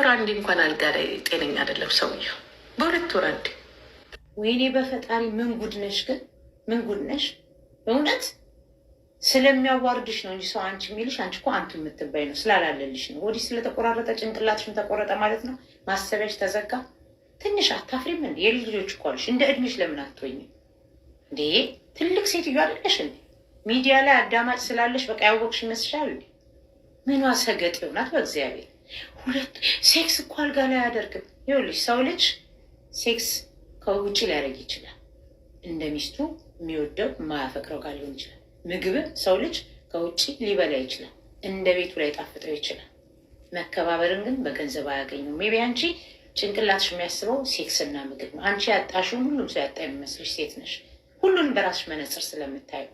አንዴ እንኳን አልጋ ላይ ጤነኛ አይደለም ሰውየው። በሁለት ወር አንዴ። ወይኔ በፈጣሪ ምን ጉድ ነሽ ግን! ምን ጉድ ነሽ እውነት። ስለሚያዋርድሽ ነው እንጂ ሰው አንቺ የሚልሽ አንቺ እኮ አንቱ የምትባይ ነው ስላላለልሽ ነው። ወዲህ ስለተቆራረጠ ጭንቅላትሽም ተቆረጠ ማለት ነው። ማሰቢያሽ ተዘጋ። ትንሽ አታፍሪም እንዴ? የልጅ ልጆች እኮ አሉሽ። እንደ እድሜሽ ለምን አትወኝም እንዴ? ትልቅ ሴትዮ አይደለሽ እንዴ? ሚዲያ ላይ አዳማጭ ስላለሽ በቃ ያወቅሽ ይመስልሻል እንዴ? ምኗ ሰገጥ ይሆናት በእግዚአብሔር። ሁለት ሴክስ እኮ አልጋ ላይ አያደርግም። ይኸውልሽ ሰው ልጅ ሴክስ ከውጭ ሊያደርግ ይችላል። እንደ ሚስቱ የሚወደው የማያፈቅረው ጋር ሊሆን ይችላል። ምግብን ሰው ልጅ ከውጭ ሊበላ ይችላል። እንደ ቤቱ ላይ ጣፍጠው ይችላል። መከባበርን ግን በገንዘብ አያገኙም። ሜቢ አንቺ ጭንቅላትሽ የሚያስበው ሴክስና ምግብ ነው። አንቺ ያጣሽውን ሁሉም ሰው ያጣ የሚመስልሽ ሴት ነሽ። ሁሉንም በራስሽ መነጽር ስለምታዩ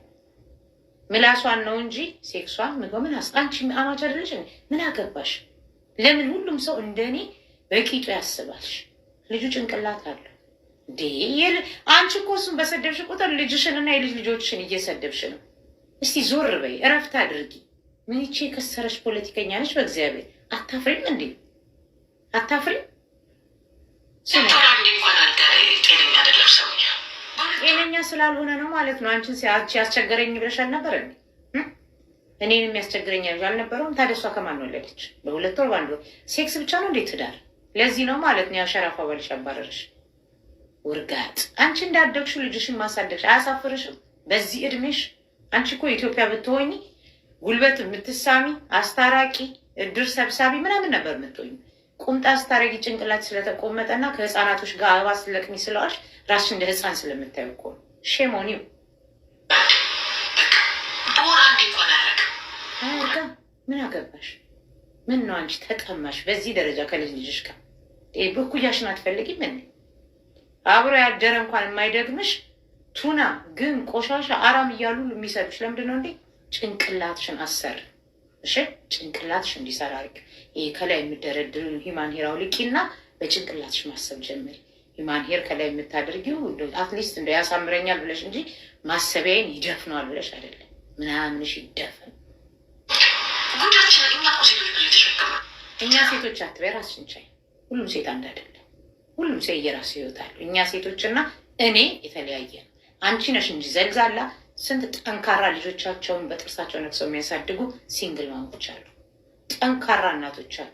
ምላሷን ነው እንጂ ሴክሷን ምግብ አንቺ አማች አይደለሽ። ምን አገባሽ? ለምን ሁሉም ሰው እንደኔ በቂጡ ያስባልሽ? ልጁ ጭንቅላት አለው እንዴ? አንቺ እኮ እሱን በሰደብሽ ቁጥር ልጅሽንና የልጅ ልጆችሽን እየሰደብሽ ነው። እስቲ ዞር በይ፣ እረፍት አድርጊ። ምን ይቺ የከሰረች ፖለቲከኛ ነች? በእግዚአብሔር አታፍሪም እንዴ? አታፍሪም? ጤነኛ ስላልሆነ ነው ማለት ነው። አንቺን ያስቸገረኝ ብለሻል ነበር እንዴ? እኔን የሚያስቸግረኝ አልነበረውም። ታዲያ እሷ ከማን ወለደች? በሁለት ወር በአንድ ወር ሴክስ ብቻ ነው እንዴት ትዳር? ለዚህ ነው ማለት ነው ያሸራፋ ባልሽ አባረረሽ። ውርጋጥ! አንቺ እንዳደግሹ ልጅሽን ማሳደግሽ አያሳፍርሽም? በዚህ እድሜሽ አንቺ እኮ ኢትዮጵያ ብትሆኚ ጉልበት የምትሳሚ አስታራቂ፣ እድር ሰብሳቢ ምናምን ነበር የምትሆኝ። ቁምጣ አስታራቂ ጭንቅላት ስለተቆመጠና ከህፃናቶች ጋር አበባ ስለቅሚ ስለዋሽ ራስሽ እንደ ህፃን ስለምታዩ እኮ ነው። ሼሞኒው ምን አገባሽ? ምን ነው አንቺ ተጠማሽ በዚህ ደረጃ ከልጅ ልጅሽ ጋር? በኩያሽን አትፈልጊም እንዴ? አብሮ ያደረ እንኳን የማይደግምሽ ቱና ግን ቆሻሻ አራም እያሉ የሚሰሩሽ ለምንድን ነው እንዴ? ጭንቅላትሽን አሰር። እሺ ጭንቅላትሽ እንዲሰራ አድርጊ። ይሄ ከላይ የምደረድር ሂማን ሄር አውልቂና በጭንቅላትሽ ማሰብ ጀምሪ። ሂማን ሄር ከላይ የምታደርጊው አትሊስት እንደ ያሳምረኛል ብለሽ እንጂ ማሰቢያዬን ይደፍነዋል ብለሽ አይደለም። ምናምንሽ ይደፈን። እኛ ሴቶች አትበይ፣ ራስሽን ቻይ። ሁሉም ሴት አንድ አይደለም። ሁሉም ሰው የራሱ ህይወት አለው። እኛ ሴቶችና እኔ የተለያየ ነው። አንቺ ነሽ እንጂ ዘልዛላ ስንት ጠንካራ ልጆቻቸውን በጥርሳቸው ነክሰው የሚያሳድጉ ሲንግል ማሞች አሉ፣ ጠንካራ እናቶች አሉ።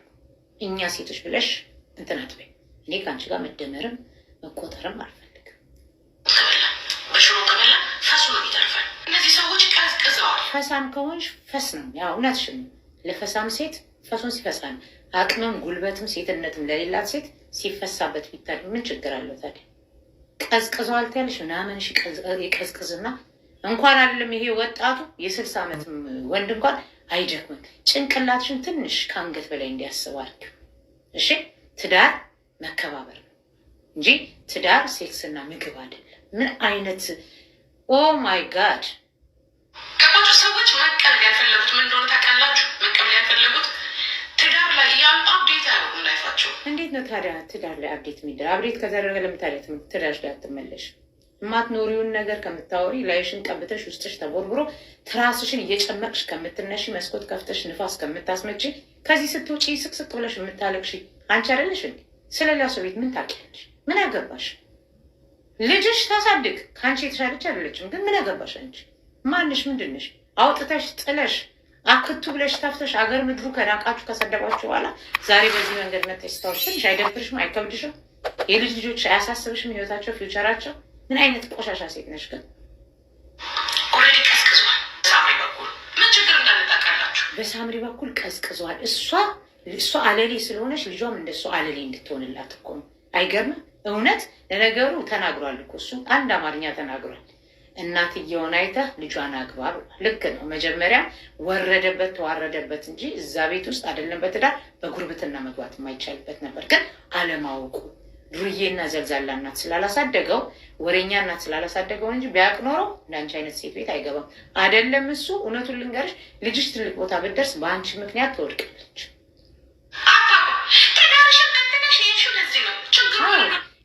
እኛ ሴቶች ብለሽ እንትን አትበይ። እኔ ከአንቺ ጋር መደመርም መቆጠርም አልፈልግም። በሽሮ ከበላ ፈሱ ነው ይተርፋል። እነዚህ ሰዎች ቀዝቅዘዋል። ፈሳም ከሆንሽ ፈስ ነው። ያው እውነትሽን ነው። ለፈሳም ሴት ፈሱን ሲፈሳ ነው። አቅምም ጉልበትም ሴትነትም ለሌላት ሴት ሲፈሳበት ቢታይ ምን ችግር አለው ታዲያ? ቀዝቅዘዋል ትያለሽ ምናምን የቀዝቅዝና እንኳን አይደለም ይሄ ወጣቱ የ60 ዓመት ወንድ እንኳን አይደክምም። ጭንቅላትሽን ትንሽ ከአንገት በላይ እንዲያስብ አድርጊው። እሺ ትዳር መከባበር ነው እንጂ ትዳር ሴክስና ምግብ አይደለም። ምን አይነት ኦ ማይ ጋድ! ገባችሁ? ሰዎች መቀበል ያልፈለጉት ምን እንደሆነ ታውቃላችሁ? መቀበል ያልፈለጉት ትዳር ላይ ያን አብዴት ያደርጉ ላይፋቸው። እንዴት ነው ታዲያ ትዳር ላይ አብዴት የሚደረግ? አብዴት ከተደረገ ለምታለት ትዳር ላይ አትመለሽ። የማትኖሪውን ነገር ከምታወሪ ላይሽን ቀብተሽ ውስጥሽ ተቦርብሮ ትራስሽን እየጨመቅሽ ከምትነሺ መስኮት ከፍተሽ ንፋስ ከምታስመጪ ከዚህ ስትውጪ ስቅስቅ ብለሽ የምታለቅሽ አንቺ አይደለሽ እንዴ? ስለሌላ ሰው ቤት ምን ታውቂያለሽ? ምን አገባሽ? ልጅሽ ታሳድግ። ከአንቺ የተሻለች አይደለችም፣ ግን ምን አገባሽ አንቺ? ማንሽ? ምንድንሽ? አውጥተሽ ጥለሽ አክቱ ብለሽ ታፍተሽ አገር ምድሩ ከናቃችሁ ከሰደባችሁ በኋላ ዛሬ በዚህ መንገድ መጥተሽ ስታወሽ ትንሽ አይደብርሽም? አይከብድሽም? የልጅ ልጆች አያሳስብሽም? ህይወታቸው ፊውቸራቸው ምን አይነት ቆሻሻ ሴት ነሽ ግን? ኦልሬዲ ቀዝቅዟል። ሳምሪ በኩል ምን ችግር እንዳለ ታውቃላችሁ? በሳምሪ በኩል ቀዝቅዟል። እሷ አለሌ ስለሆነች ልጇም እንደሷ አለሌ እንድትሆንላት እኮ ነው። አይገርምም? እውነት ለነገሩ ተናግሯል እኮ እሱ አንድ አማርኛ ተናግሯል። እናትየውን አይተህ ልጇን አግባ ብሏል። ልክ ነው። መጀመሪያ ወረደበት ተዋረደበት እንጂ እዛ ቤት ውስጥ አይደለም በትዳር በጉርብትና መግባት የማይቻልበት ነበር። ግን አለማወቁ ዱርዬና ዘልዛላ እናት ስላላሳደገው ወሬኛ እናት ስላላሳደገው እንጂ ቢያቅ ኖረው እንዳንቺ አይነት ሴት ቤት አይገባም። አይደለም እሱ እውነቱን ልንገርሽ፣ ልጅሽ ትልቅ ቦታ ብትደርስ በአንቺ ምክንያት ትወድቃለች።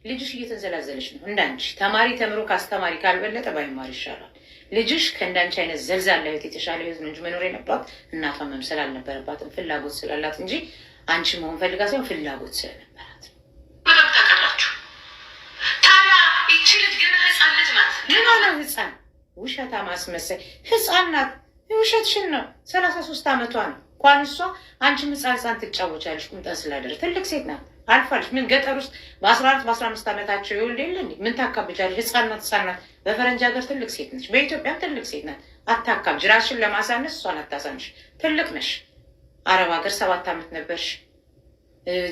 ልጅሽ እየተንዘላዘለች ነው። እንዳንቺ ተማሪ ተምሮ ከአስተማሪ ካልበለጠ ባይማር ይሻላል። ልጅሽ ከእንዳንቺ አይነት ዘልዛላ ህይወት የተሻለ ህይወት ነው እንጂ መኖር የነበራት እናቷ መምሰል አልነበረባትም። ፍላጎት ስላላት እንጂ አንቺ መሆን ፈልጋ ሳይሆን ፍላጎት ስለነበራት በደንብ ታውቃላችሁ። ታዲያ ይቺ ልጅ ገና ህፃን ልጅ ናት። ገና ነው ህፃን። ውሸታ ማስመሰል ህፃን ናት። ውሸትሽን ነው። 33 ዓመቷ ነው። እንኳን እሷ አንቺ ህፃን ትጫወቻለሽ ቁምጣ ስላደረ። ትልቅ ሴት ናት። አልፋለች። ምን ገጠር ውስጥ በ14 በ15 ዓመታቸው ይወልድ የለ እንዴ? ምን ታካብጃለሽ? ህፃን ናት። ህፃን ናት። በፈረንጅ ሀገር ትልቅ ሴት ነች። በኢትዮጵያም ትልቅ ሴት ናት። አታካብጅ። ራስሽን ለማሳነስ እሷን አታሳንሽ። ትልቅ ነሽ። አረብ ሀገር 7 ዓመት ነበርሽ።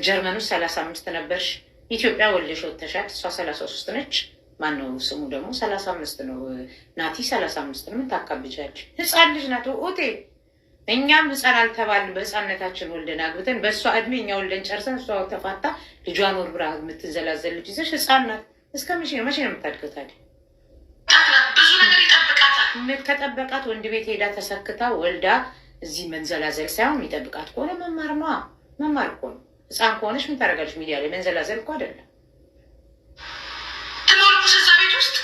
ጀርመን ውስጥ 35 ነበርሽ። ኢትዮጵያ ወልደሽ ወጥተሻል። እሷ 33 ነች። ማነው ስሙ ደግሞ 35 ነው። ናቲ 35 ነው። ምን ታካብጃለሽ? ህፃን ልጅ ናት። ኦቴ እኛም ህፃን አልተባልን። በህፃነታችን ወልደን አግብተን በእሷ እድሜ እኛ ወልደን ጨርሰን እሷ ተፋታ ልጇን ወርብራ የምትንዘላዘል ልጅ ይዘሽ ህፃን ናት። እስከ መቼ ነው የምታድገው ታዲያ? ብዙ ነገር ይጠብቃታል። ከጠበቃት ወንድ ቤት ሄዳ ተሰክታ ወልዳ እዚህ መንዘላዘል ሳይሆን የሚጠብቃት ከሆነ መማር ነዋ። መማር እኮ ነው። ህፃን ከሆነች ምን ታደርጋለች? ሚዲያ ላይ መንዘላዘል እኮ አይደለም። ትኖርኩስ እዛ ቤት ውስጥ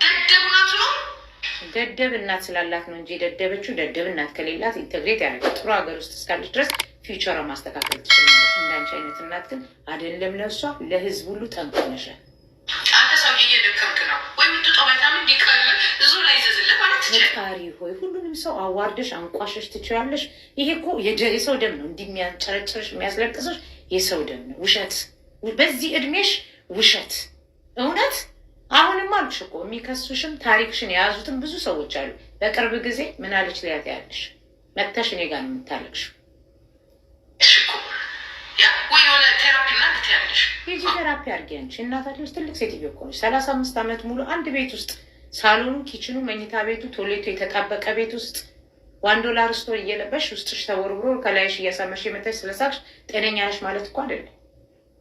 ደደብ ናት ነው። ደደብ እናት ስላላት ነው እንጂ የደደበችው ደደብ እናት ከሌላት ኢንተግሬት ያደርጋል። ጥሩ ሀገር ውስጥ እስካለች ድረስ ፊውቸሯ ማስተካከል ትችላለች። እንዳንቺ አይነት እናት ግን አይደለም ለእሷ ለህዝብ ሁሉ ጠንቅ ነሻል። አንተ ሰውዬ እየደከምክ ነው ወይ የምትውጣው ቫይታሚን እንዲቀል ዙ ላይ ይዘዝልህ ማለት ትችላለህ። ፈጣሪ ሆይ ሁሉንም ሰው አዋርደሽ አንቋሸሽ ትችላለሽ። ይሄ እኮ የሰው ደም ነው። እንዲህ የሚያንጨረጭርሽ የሚያስለቅስሽ የሰው ደም ነው። ውሸት በዚህ እድሜሽ ውሸት እውነት። አሁንም አልኩሽ እኮ የሚከሱሽም ታሪክሽን የያዙትም ብዙ ሰዎች አሉ። በቅርብ ጊዜ ምን አለች ሊያት ያለሽ መጥተሽ እኔ ጋር ነው የምታለቅሽው። ወይ የሆነ ቴራፒ ና ትያለሽ። ሂጂ ቴራፒ አድርጊ አንቺ። እናታለች ትልቅ ሴትዮ እኮ ነች። 35 ዓመት ሙሉ አንድ ቤት ውስጥ ሳሎኑ፣ ኪችኑ፣ መኝታ ቤቱ፣ ቶሌቱ የተጣበቀ ቤት ውስጥ $1 ስቶር እየለበሽ ውስጥሽ ተወርብሮ ከላይሽ እያሳመሽ የመታሽ ስለሳቅሽ ጤነኛ ነሽ ማለት እኮ አይደለም።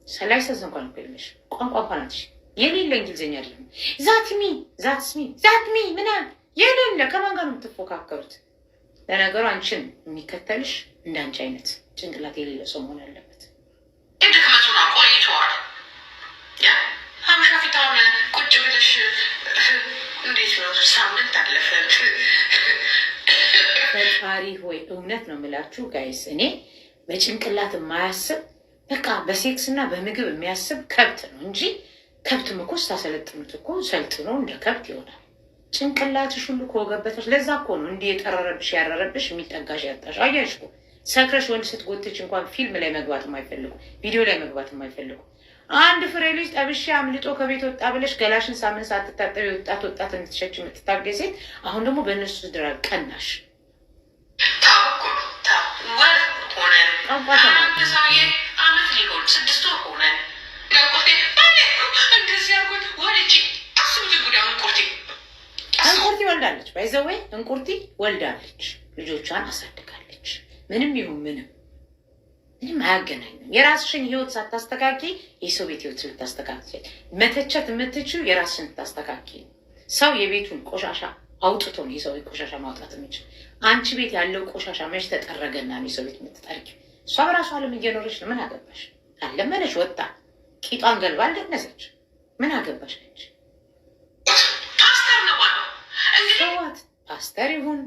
ሰላይ ሰዝ እንኳን እኮ የለሽ ቋንቋ እንኳን አትሽ የሌለ እንግሊዝኛ አይደለም። ዛትሚ ዛትስሚ ዛትሚ ምናምን የሌለ ከማን ጋር ነው የምትፎካከሩት? ለነገሩ አንቺን የሚከተልሽ እንዳንቺ አይነት ጭንቅላት የሌለ ሰው መሆን አለበት። ድክመቱን ቆይተዋል። ሀበሻ ፊት አሁን ቁጭ ብለሽ እንዴት ነው ሳምንት አለፈ። ፈጣሪ ሆይ እውነት ነው የምላችሁ ጋይስ፣ እኔ በጭንቅላት የማያስብ በቃ በሴክስ እና በምግብ የሚያስብ ከብት ነው እንጂ ከብትም እኮ ስታሰለጥኑት እኮ ሰልጥኖ እንደ ከብት ይሆናል። ጭንቅላትሽ ሁሉ ከወገበታች። ለዛ እኮ ነው እንዲህ የጠረረብሽ ያረረብሽ የሚጠጋሽ ያጣሽ። አያሽ እኮ ሰክረሽ ወንድ ስትጎትች እንኳን ፊልም ላይ መግባት የማይፈልጉ ቪዲዮ ላይ መግባት የማይፈልጉ አንድ ፍሬ ልጅ ጠብሼ አምልጦ ከቤት ወጣ ብለሽ ገላሽን ሳምንት ሳትታጠቢ ወጣት እንድትሸች የምትታገኝ ሴት አሁን ደግሞ በእነሱ ድራ ቀናሽ። ሰውዬ አመት ሊሆን 6 ወር ሆነን እንደዚህ አርጎት ወልጅ አስቡት። ጉዳይ እንቁርቲ ወልዳለች። ባይዘወይ እንቁርቲ ወልዳለች። ልጆቿን አሳድጋለች። ምንም ይሁን ምንም አያገናኝም። የራስሽን ህይወት ሳታስተካኪ የሰው ቤት ህይወት ልታስተካኪ መተቸት የምትችው የራስሽን ልታስተካኪ። ሰው የቤቱን ቆሻሻ አውጥቶ ነው የሰው ቤት ቆሻሻ ማውጣት የምችል። አንቺ ቤት ያለው ቆሻሻ መች ተጠረገና ነው የሰው ቤት የምትጠርጊው? እሷ በራሷ ዓለም እየኖረች ነው። ምን አገባሽ? አለመነች፣ ወጣ ቂጧን ገልባ አልደነሰች። ምን አገባሽ ነች? ሰዋት ፓስተር ይሁን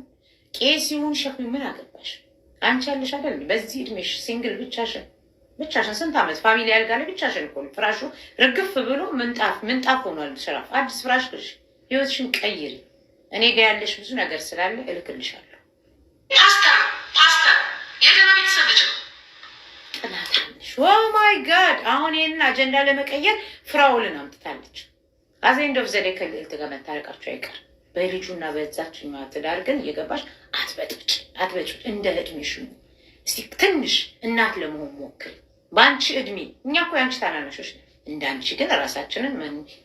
ቄስ ይሁን ሸክሚ ምን አገባሽ? አንቺ ያለሽ አይደል በዚህ እድሜሽ ሲንግል ብቻሽን ስንት ዓመት ፋሚሊ ያልጋ ላይ ብቻሽን እኮ ፍራሹ ርግፍ ብሎ ምንጣፍ ሆኗል። ስራፍ አዲስ ፍራሽ ግሽ፣ ህይወትሽን ቀይሪ። እኔ ጋ ያለሽ ብዙ ነገር ስላለ እልክልሻለሁ። ፓስተር የገና ቤተሰብ ልጅ ነው። ጥናታለሽ። ኦ ማይ ጋድ! አሁን ይህንን አጀንዳ ለመቀየር ፍራውልን አምጥታለች። አዘንድ ኦፍ ዘዴ ከልዕልት ጋር መታረቃቸው አይቀር። በልጁና በዛችኛዋ ትዳር ግን እየገባሽ አትበጭ እንደ እድሜሽ እስቲ ትንሽ እናት ለመሆን ሞክሪ። በአንቺ እድሜ እኛ እኮ የአንቺ ታናናሾች ነን። እንዳንቺ ግን ራሳችንን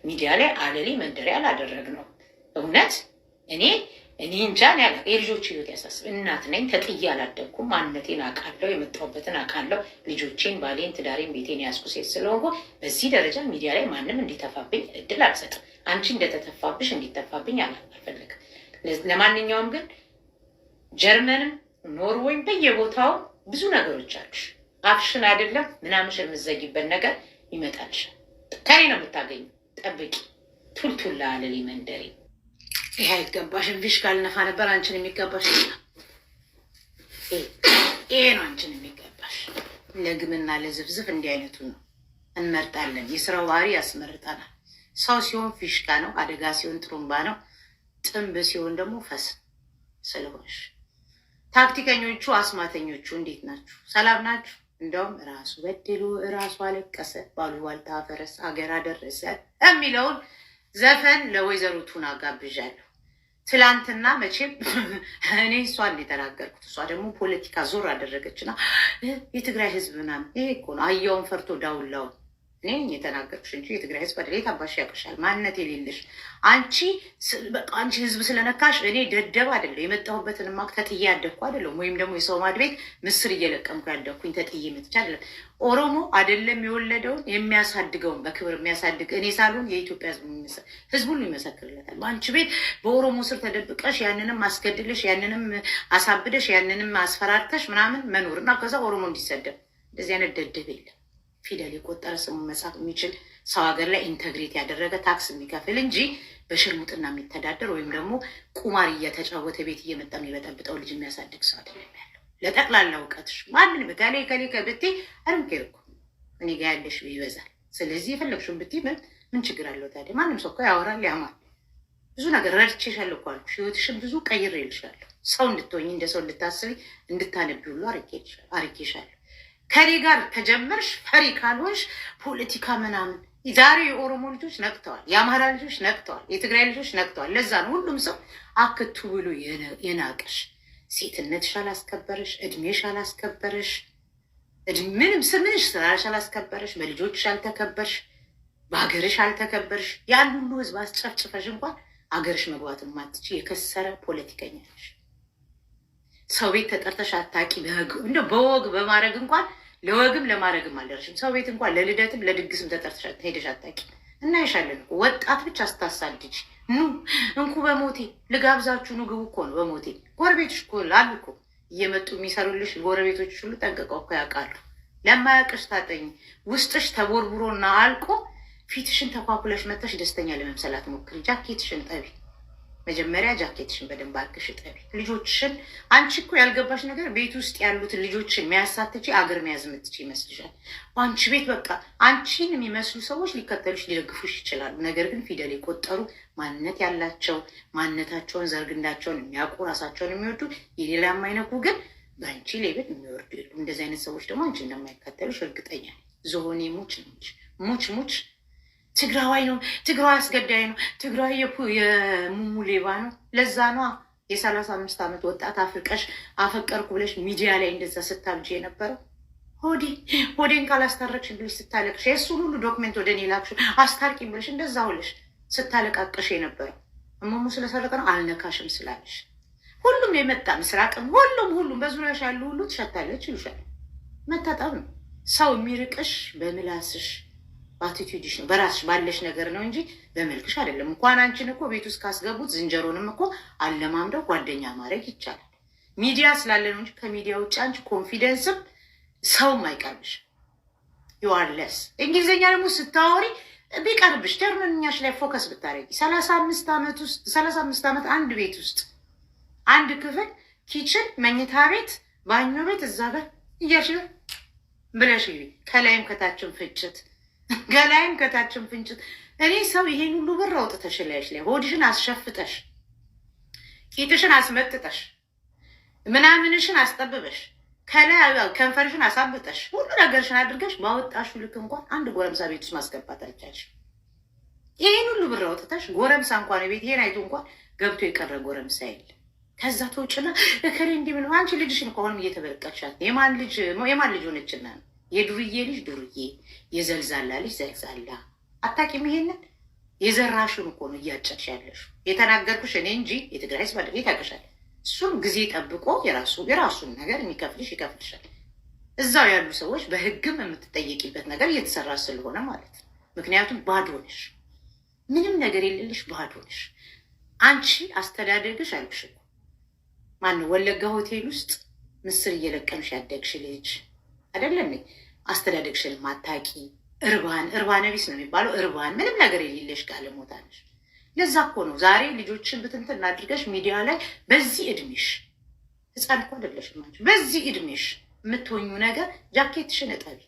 ሚዲያ ላይ አለሌ መንደሪያ አላደረግነው። እውነት እኔ እንጃን ያለ የልጆች ህይወት ያሳስብ። እናት ነኝ፣ ተጥዬ አላደግኩም። ማንነቴን አውቃለሁ፣ የመጣሁበትን አውቃለሁ። ልጆቼን፣ ባሌን፣ ትዳሬን፣ ቤቴን ያዝኩ ሴት ስለሆንኩ በዚህ ደረጃ ሚዲያ ላይ ማንም እንዲተፋብኝ እድል አልሰጥም። አንቺ እንደተተፋብሽ እንዲተፋብኝ አልፈልግም። ለማንኛውም ግን ጀርመንም ኖርዌይም በየቦታው ብዙ ነገሮች አሉሽ። አፍሽን አይደለም ምናምሽን የምትዘጊበት ነገር ይመጣልሻል። ከኔ ነው የምታገኙ። ጠብቂ። ቱልቱላ አለሌ መንደሬ። ይሄ አይገባሽም። ፊሽ ካልነፋ ነበር አንቺን የሚገባሽ። ይሄ ነው አንቺን የሚገባሽ። ለግምና ለዝፍዝፍ እንዲህ አይነቱ ነው እንመርጣለን። የስራው ባህሪ ያስመርጠናል። ሰው ሲሆን ፊሽካ ነው፣ አደጋ ሲሆን ጥሩምባ ነው፣ ጥንብ ሲሆን ደግሞ ፈስ ስለሆንሽ። ታክቲከኞቹ አስማተኞቹ እንዴት ናችሁ? ሰላም ናችሁ? እንደውም ራሱ በድሎ ራሱ አለቀሰ ባሉባልታ ፈረስ አገር አደረሰ የሚለውን ዘፈን ለወይዘሮ ቱና ጋብዣለሁ። ትላንትና መቼም እኔ እሷን የተናገርኩት እሷ ደግሞ ፖለቲካ ዞር አደረገችና የትግራይ ህዝብ ምናምን ይሄ እኮ ነው አየውን ፈርቶ ዳውላውን እኔ የተናገርኩሽ እንጂ የትግራይ ህዝብ አይደል። የታባሽ ያውቅሻል? ማንነት የሌለሽ አንቺ አንቺ ህዝብ ስለነካሽ እኔ ደደብ አይደለሁ። የመጣሁበትን ማቅ ተጥዬ ያደግኩ አይደለም። ወይም ደግሞ የሰው ማድ ቤት ምስር እየለቀምኩ ያደግኩኝ ተጥዬ መጥቻ አይደለም። ኦሮሞ አይደለም የወለደውን የሚያሳድገውን በክብር የሚያሳድግ እኔ ሳልሆን የኢትዮጵያ ህዝብ ሁሉ ይመሰክርለታል። በአንቺ ቤት በኦሮሞ ስር ተደብቀሽ ያንንም አስገድለሽ ያንንም አሳብደሽ ያንንም አስፈራርተሽ ምናምን መኖር እና ከዛ ኦሮሞ እንዲሰደብ እንደዚህ አይነት ደደብ የለም። ፊደል የቆጠረ ስሙ መጻፍ የሚችል ሰው ሀገር ላይ ኢንተግሬት ያደረገ ታክስ የሚከፍል እንጂ በሽርሙጥና የሚተዳደር ወይም ደግሞ ቁማር እየተጫወተ ቤት እየመጣ የሚበጠብጠው ልጅ የሚያሳድግ ሰው አይደለም ያለው። ለጠቅላላ እውቀትሽ ማንን በጋሌ ከሌ ከብቴ አርምኬር እኮ እኔ ጋ ያለሽ ይበዛል። ስለዚህ የፈለግሽውን ብቴ ምን ችግር አለው ታዲያ? ማንም ሰው እኮ ያወራል ያማል። ብዙ ነገር ረድቼሻለሁ እኮ አልኩሽ። ህይወትሽን ብዙ ቀይሬልሻለሁ። ሰው እንድትሆኝ እንደ ሰው እንድታስቢ እንድታነቢ ሁሉ አርጌሻለሁ። ከኔ ጋር ከጀመርሽ ፈሪ ካልሆንሽ ፖለቲካ ምናምን። ዛሬ የኦሮሞ ልጆች ነቅተዋል፣ የአማራ ልጆች ነቅተዋል፣ የትግራይ ልጆች ነቅተዋል። ለዛ ነው ሁሉም ሰው አክቱ ብሎ የናቀሽ። ሴትነትሽ አላስከበረሽ፣ እድሜሽ አላስከበረሽ፣ ምንም ስምሽ ስራሽ አላስከበረሽ፣ በልጆችሽ አልተከበርሽ፣ በሀገርሽ አልተከበርሽ። ያን ሁሉ ህዝብ አስጨፍጭፈሽ እንኳን አገርሽ መግባት ማትች የከሰረ ፖለቲከኛ ነሽ። ሰው ቤት ተጠርተሽ አታቂ። እንደ በወግ በማድረግ እንኳን ለወግም ለማድረግም አልደረሽም። ሰው ቤት እንኳን ለልደትም ለድግስም ተጠርተሽ ሄደሽ አታቂ። እናይሻለን እኮ ወጣት ብቻ ስታሳድጅ ኑ እንኩ በሞቴ ልጋብዛችሁ ኑ ግቡ እኮ ነው በሞቴ። ጎረቤቶች እኮ አሉ እኮ እየመጡ የሚሰሩልሽ ጎረቤቶች ሁሉ ጠንቅቀው እኮ ያውቃሉ። ለማያውቅሽ ታጠኝ ውስጥሽ ተቦርቡሮና አልቆ ፊትሽን ተኳኩለሽ መጥተሽ ደስተኛ ለመምሰል አትሞክሪ። ጃኬትሽን ጠቢ። መጀመሪያ ጃኬትሽን በደንብ አድርገሽ ጠቢ። ልጆችሽን አንቺ እኮ ያልገባሽ ነገር ቤት ውስጥ ያሉትን ልጆችን የሚያሳትች አገር መያዝ የምትች ይመስልሻል? በአንቺ ቤት በቃ አንቺን የሚመስሉ ሰዎች ሊከተሉሽ ሊደግፉሽ ይችላሉ። ነገር ግን ፊደል የቆጠሩ ማንነት ያላቸው ማንነታቸውን ዘርግንዳቸውን የሚያውቁ ራሳቸውን የሚወዱ የሌላ የማይነኩ ግን በአንቺ ሌቤት የሚወርዱ የሉ። እንደዚህ አይነት ሰዎች ደግሞ አንቺ እንደማይከተሉሽ እርግጠኛ ነኝ። ዝሆኔ ሙች ነች ሙች ሙች ትግራዋይ ነው፣ ትግራዋይ አስገዳይ ነው፣ ትግራዋይ የሙሙ ሌባ ነው። ለዛ ነው የ35 ዓመት ወጣት አፍርቀሽ አፈቀርኩ ብለሽ ሚዲያ ላይ እንደዛ ስታብጅ የነበረው። ሆዴን ካላስታረቅሽ ብለሽ ስታለቅሽ የእሱን ሁሉ ዶክሜንት ወደ እኔ ላክሽ አስታርቂ ብለሽ እንደዛ ውለሽ ስታለቃቅሽ የነበረው እሙሙ ስለሰረቀ ነው አልነካሽም ስላለሽ። ሁሉም የመጣ ምስራቅም ሁሉም በዙሪያሽ ያሉ ሁሉ ትሸታለች ይሉሻል። መታጠብ ነው። ሰው የሚርቅሽ በምላስሽ አቲቲዩድሽ ነው፣ በራስሽ ባለሽ ነገር ነው እንጂ በመልክሽ አይደለም። እንኳን አንቺን እኮ ቤት ውስጥ ካስገቡት ዝንጀሮንም እኮ አለማምደው ጓደኛ ማድረግ ይቻላል። ሚዲያ ስላለ ነው እንጂ ከሚዲያ ውጭ አንቺ ኮንፊደንስም ሰውም አይቀርብሽ። ዩአርለስ እንግሊዝኛ ደግሞ ስታወሪ ቢቀርብሽ ጀርመንኛሽ ላይ ፎከስ ብታደረጊ 35 ዓመት አንድ ቤት ውስጥ አንድ ክፍል ኪችን፣ መኝታ ቤት፣ ባኞ ቤት እዛ ጋር እያሽ ብለሽ ከላይም ከታችን ፍጭት ገላይም ከታችን ፍንጭት። እኔ ሰው ይሄን ሁሉ ብር አውጥተሽ ላይሽ ላይ ሆድሽን አስሸፍጠሽ ቂጥሽን አስመጥጠሽ ምናምንሽን አስጠብበሽ ከላይ ከንፈርሽን አሳብጠሽ ሁሉ ነገርሽን አድርገሽ ባወጣሹ ልክ እንኳን አንድ ጎረምሳ ቤት ውስጥ ማስገባት አልቻልሽ። ይሄን ሁሉ ብር አውጥተሽ ጎረምሳ እንኳን ቤት ይሄን አይቶ እንኳን ገብቶ የቀረ ጎረምሳ የለ። ከዛ ተውጭና እከሌ እንዲህ ብለው አንቺ ልጅሽን ከሆንም እየተበለቀልሻት የማን ልጅ ሆነችና ነው? የዱርዬ ልጅ ዱርዬ፣ የዘልዛላ ልጅ ዘልዛላ። አታውቂም? ይሄንን የዘራሽን እኮ ነው እያጨድሽ ያለሽ። የተናገርኩሽ እኔ እንጂ የትግራይ ህዝብ አድርጌ ታውቅሻል። እሱም ጊዜ ጠብቆ የራሱን ነገር የሚከፍልሽ ይከፍልሻል። እዛው ያሉ ሰዎች በህግም የምትጠየቂበት ነገር እየተሰራ ስለሆነ ማለት ነው። ምክንያቱም ባዶ ነሽ፣ ምንም ነገር የሌለሽ ባዶ ነሽ። አንቺ አስተዳደግሽ አልኩሽ እኮ ማነው ወለጋ ሆቴል ውስጥ ምስር እየለቀምሽ ያደግሽ ልጅ አይደለም። አስተዳደግሽን ማታቂ እርባነ ቢስ ነው የሚባለው። እርባን ምንም ነገር የሌለሽ ጋለሞታ ነሽ። ለዛ እኮ ነው ዛሬ ልጆችን ብትንትን አድርገሽ ሚዲያ ላይ በዚህ እድሜሽ ህፃን እኮ አይደለሽም አንቺ። በዚህ እድሜሽ የምትሆኙ ነገር ጃኬትሽን እጠቢ፣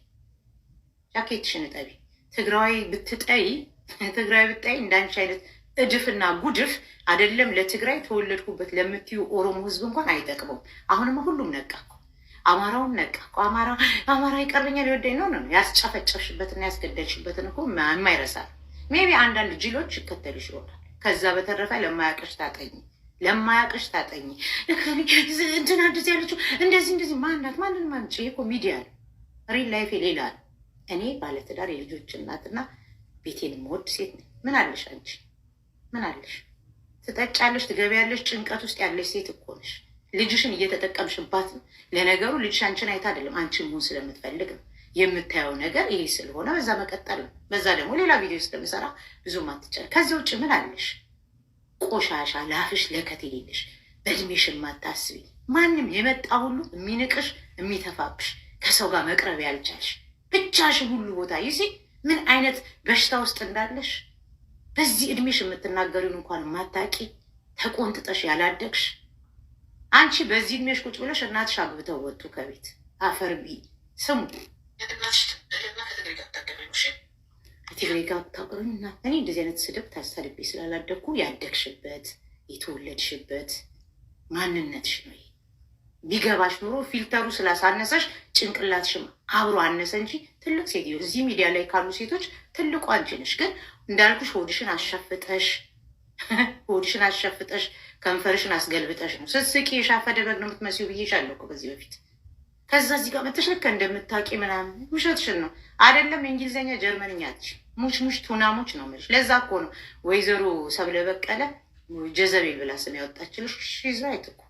ጃኬትሽን እጠቢ። ትግራዊ ብትጠይ እንዳንቺ አይነት እድፍና ጉድፍ አይደለም ለትግራይ ተወለድኩበት ለምትዩ ኦሮሞ ህዝብ እንኳን አይጠቅመው። አሁንማ ሁሉም ነቃ እኮ፣ አማራውም ነቃ እኮ። አማራ ይቀርበኛል ይወደኝ ነው ያስጨፈጨፍሽበትና ያስገደልሽበትን እኮ የማይረሳ ሜቢ አንዳንድ ጅሎች ይከተልሽ ይሆናል። ከዛ በተረፈ ለማያቅሽ ታጠኝ እንትና እንደዚህ ያለችው እንደዚህ ማናት ማንን ማንጭ እኮ ሚዲያ ነው። ሪል ላይፍ ሌላ ነው። እኔ ባለትዳር የልጆች እናትና ቤቴን የምወድ ሴት ነኝ። ምን አለሽ አንቺ? ምን አለሽ? ትጠጫለሽ፣ ትገቢያለሽ። ጭንቀት ውስጥ ያለሽ ሴት እኮ ነሽ። ልጅሽን እየተጠቀምሽባት ነው። ለነገሩ ልጅሽ አንቺን አይታ አይደለም አንቺን መሆን ስለምትፈልግ ነው። የምታየው ነገር ይሄ ስለሆነ በዛ መቀጠል ነው። በዛ ደግሞ ሌላ ቪዲዮ ስለምሰራ ብዙም አትቻል። ከዚህ ውጭ ምን አለሽ? ቆሻሻ ላፍሽ ለከት የሌለሽ በእድሜሽ የማታስቢ ማንም የመጣ ሁሉ የሚንቅሽ የሚተፋብሽ ከሰው ጋር መቅረብ ያልቻልሽ ብቻሽን ሁሉ ቦታ ይዚ ምን አይነት በሽታ ውስጥ እንዳለሽ በዚህ እድሜሽ የምትናገሪውን እንኳን ማታቂ ተቆንጥጠሽ ያላደግሽ አንቺ በዚህ እድሜሽ ቁጭ ብለሽ እናትሽ አግብተው ወጡ ከቤት አፈርቢ ስሙ ከትግሬ ጋር ታውቅም እና እኔ እንደዚህ አይነት ስድብ ታሳልቤ ስላላደግኩ ያደግሽበት የተወለድሽበት ማንነትሽ ነው። ቢገባሽ ኑሮ ፊልተሩ ስላሳነሰሽ ጭንቅላትሽም አብሮ አነሰ እንጂ ትልቅ ሴት እዚህ ሚዲያ ላይ ካሉ ሴቶች ትልቁ አንቺ ነሽ። ግን እንዳልኩሽ ሆድሽን አሸፍጠሽ ከንፈርሽን አስገልብጠሽ ነው ስትስቂ የሻፈደ በግ ነው የምትመስዪው ብዬሻለሁ እኮ በዚህ በፊት። ከዛ እዚህ ጋር መተሽ ልክ እንደምታውቂ ምናምን ውሸትሽን ነው አይደለም። የእንግሊዝኛ ጀርመንኛች ሙች ቱናሞች ነው የምልሽ። ለዛ እኮ ነው ወይዘሮ ሰብለ በቀለ ጀዘቤል ብላ ስም ያወጣችልሽ። ሺዝ ራይት እኮ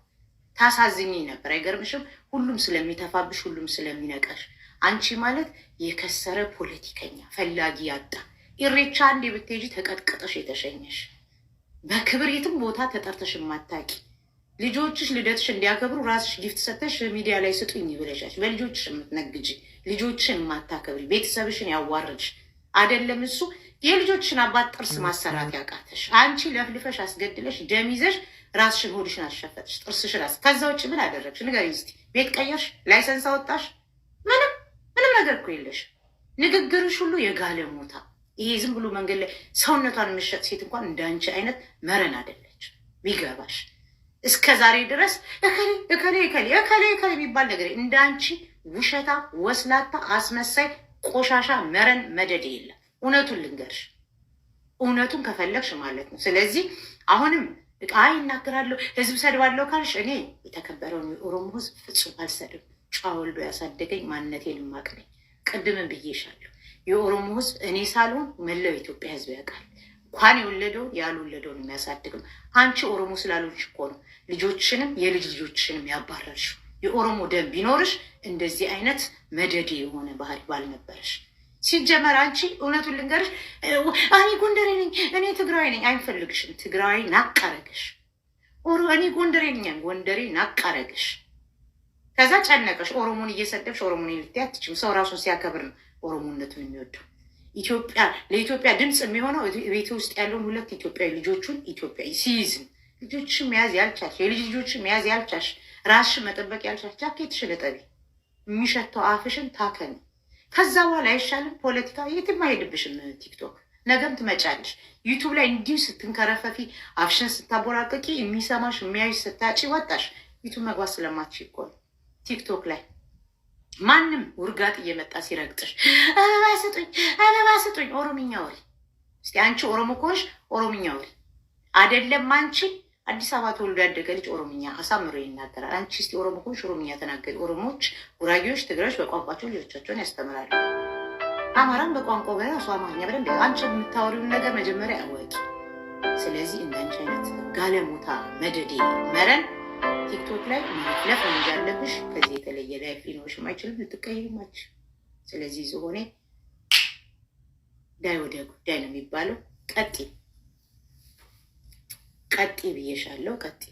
ታሳዝኝ ነበር። አይገርምሽም? ሁሉም ስለሚተፋብሽ፣ ሁሉም ስለሚነቀሽ። አንቺ ማለት የከሰረ ፖለቲከኛ ፈላጊ ያጣ ኢሬቻ አንዴ ብትሄጂ ተቀጥቅጠሽ የተሸኘሽ በክብር የትም ቦታ ተጠርተሽ የማታውቂ ልጆችሽ ልደትሽ እንዲያከብሩ ራስሽ ጊፍት ሰተሽ ሚዲያ ላይ ስጡኝ ብለሻች በልጆችሽ የምትነግጂ ልጆችሽን የማታከብሪ ቤተሰብሽን ያዋረድሽ አይደለም እሱ የልጆችሽን አባት ጥርስ ማሰራት ያቃተሽ አንቺ ለፍልፈሽ አስገድለሽ ደም ይዘሽ ራስሽን ሆድሽን አሸፈጥሽ ጥርስሽን ከዛ ውጭ ምን አደረግሽ ንገሪኝ እስኪ? ቤት ቀየርሽ? ላይሰንስ አወጣሽ? ምንም ነገር እኮ የለሽ። ንግግርሽ ሁሉ የጋለ ሞታ። ይሄ ዝም ብሎ መንገድ ላይ ሰውነቷን የምትሸጥ ሴት እንኳን እንዳንቺ አይነት መረን አይደለች። ቢገባሽ እስከ ዛሬ ድረስ እከሌ የሚባል ነገር እንዳንቺ ውሸታ፣ ወስላታ፣ አስመሳይ፣ ቆሻሻ፣ መረን መደድ የለም። እውነቱን ልንገርሽ፣ እውነቱን ከፈለግሽ ማለት ነው። ስለዚህ አሁንም አይ እናገራለሁ ህዝብ ሰድባለሁ ካልሽ እኔ የተከበረውን የኦሮሞ ህዝብ ፍጹም አልሰድም። ጨዋ ወልዶ ያሳደገኝ ማንነቴን የማውቅ ነኝ። ቅድምን ብዬሻለሁ። የኦሮሞ ህዝብ እኔ ሳልሆን መላው የኢትዮጵያ ህዝብ ያውቃል። እንኳን የወለደውን ያልወለደውን የሚያሳድግም አንቺ ኦሮሞ ስላልሆንሽ እኮ ነው ልጆችንም የልጅ ልጆችንም ያባረርሽው። የኦሮሞ ደም ቢኖርሽ እንደዚህ አይነት መደዴ የሆነ ባህሪ ባልነበረሽ። ሲጀመር አንቺ እውነቱን ልንገርሽ፣ እኔ ጎንደሬ ነኝ፣ እኔ ትግራዊ ነኝ፣ አይፈልግሽም። ትግራዊ ናቃረግሽ። እኔ ጎንደሬ ነኝ፣ ጎንደሬ ናቃረግሽ። ከዛ ጨነቀሽ። ኦሮሞን እየሰደብሽ ኦሮሞን ልትይ አትችይም። ሰው ራሱን ሲያከብር ነው ኦሮሞነቱን የሚወደው። ለኢትዮጵያ ድምፅ የሚሆነው ቤት ውስጥ ያለውን ሁለት ኢትዮጵያዊ ልጆቹን ኢትዮጵያ ሲይዝ ልጆችሽን መያዝ ያልቻልሽ፣ የልጅ ልጆችሽን መያዝ ያልቻልሽ፣ ራስሽን መጠበቅ ያልቻልሽ ጃኬትሽን እጠቢ፣ የሚሸተው አፍሽን ታከኒ። ከዛ በኋላ አይሻልም? ፖለቲካ የትም አይሄድብሽም። ቲክቶክ ነገም ትመጫለሽ። ዩቱብ ላይ እንዲሁ ስትንከረፈፊ አፍሽን ስታቦራቀቂ የሚሰማሽ የሚያዩሽ ስታጪ ወጣሽ። ዩቱብ መግባት ስለማትች እኮ ነው። ቲክቶክ ላይ ማንም ውርጋጥ እየመጣ ሲረግጥሽ አበባ ስጡኝ ኦሮምኛ ወሬ። እስቲ አንቺ ኦሮሞ ከሆንሽ ኦሮምኛ ወሬ አይደለም። አንቺ አዲስ አበባ ተወልዶ ያደገ ልጅ ኦሮምኛ አሳምሮ ይናገራል። አንቺ እስቲ ኦሮሞ ከሆንሽ ኦሮምኛ ተናገሪ። ኦሮሞች፣ ጉራጌዎች፣ ትግራዮች በቋንቋቸው ልጆቻቸውን ያስተምራሉ። አማራም በቋንቋው በራሱ አማርኛ በደንብ አንቺ የምታወሪውን ነገር መጀመሪያ አወቂ። ስለዚህ እንዳንቺ አይነት ጋለሞታ መደዴ መረን ቲክቶክ ላይ መለፍለፍ ነው እንጂ ያለብሽ ከዚህ የተለየ ላይፍ ሊኖርሽም አይችልም። ልትቀይማች። ስለዚህ ዝሆኔ ዳይ ወደ ጉዳይ ነው የሚባለው። ቀጤ ብዬሻለሁ። ቀጤ